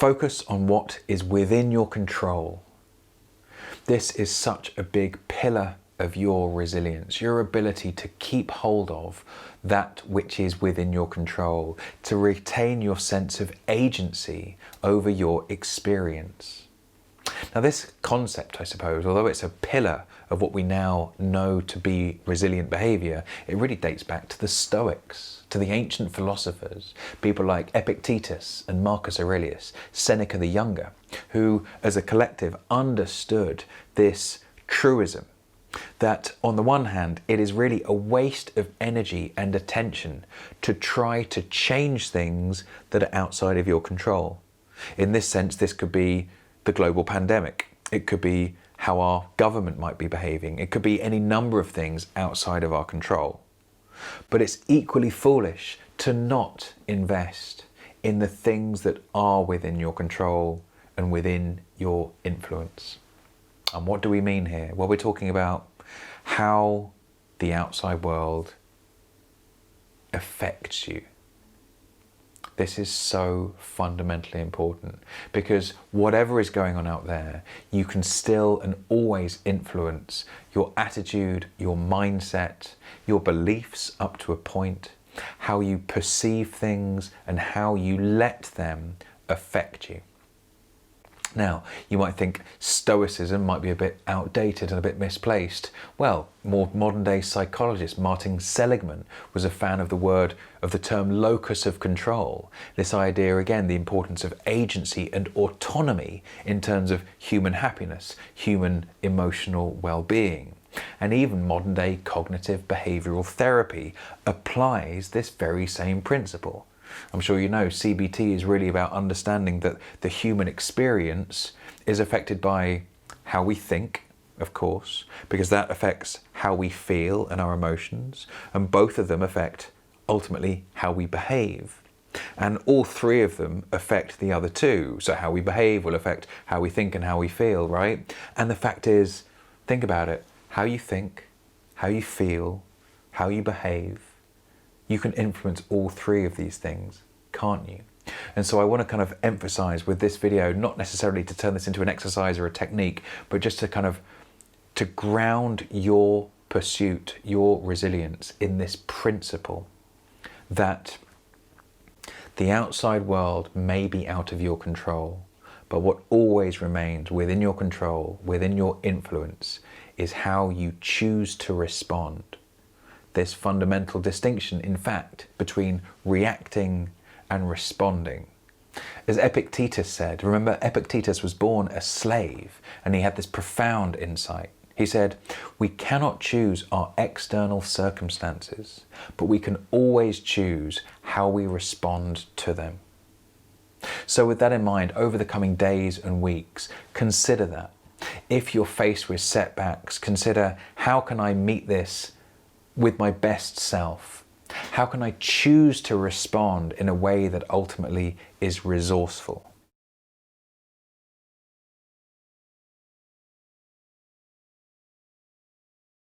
Focus on what is within your control. This is such a big pillar of your resilience, your ability to keep hold of that which is within your control, to retain your sense of agency over your experience. Now this concept, I suppose, although it's a pillar of what we now know to be resilient behaviour, it really dates back to the Stoics, to the ancient philosophers, people like Epictetus and Marcus Aurelius, Seneca the Younger, who as a collective understood this truism that on the one hand, it is really a waste of energy and attention to try to change things that are outside of your control. In this sense, this could be the global pandemic. It could be how our government might be behaving. It could be any number of things outside of our control. But it's equally foolish to not invest in the things that are within your control and within your influence. And what do we mean here? Well, we're talking about how the outside world affects you. This is so fundamentally important because whatever is going on out there, you can still and always influence your attitude, your mindset, your beliefs up to a point, how you perceive things and how you let them affect you. Now, you might think Stoicism might be a bit outdated and a bit misplaced. Well, more modern day psychologist Martin Seligman was a fan of the term locus of control. This idea, again, the importance of agency and autonomy in terms of human happiness, human emotional well-being. And even modern day cognitive behavioral therapy applies this very same principle. I'm sure you know CBT is really about understanding that the human experience is affected by how we think, of course, because that affects how we feel and our emotions, and both of them affect ultimately how we behave. And all three of them affect the other two. So how we behave will affect how we think and how we feel, right? And the fact is, think about it, how you think, how you feel, how you behave, you can influence all three of these things, can't you? And so I want to kind of emphasize with this video, not necessarily to turn this into an exercise or a technique, but just to ground your pursuit, your resilience in this principle that the outside world may be out of your control, but what always remains within your control, within your influence, is how you choose to respond. This fundamental distinction, in fact, between reacting and responding. As Epictetus said, remember Epictetus was born a slave and he had this profound insight. He said, we cannot choose our external circumstances, but we can always choose how we respond to them. So with that in mind, over the coming days and weeks, consider that. If you're faced with setbacks, consider how can I meet this with my best self? How can I choose to respond in a way that ultimately is resourceful?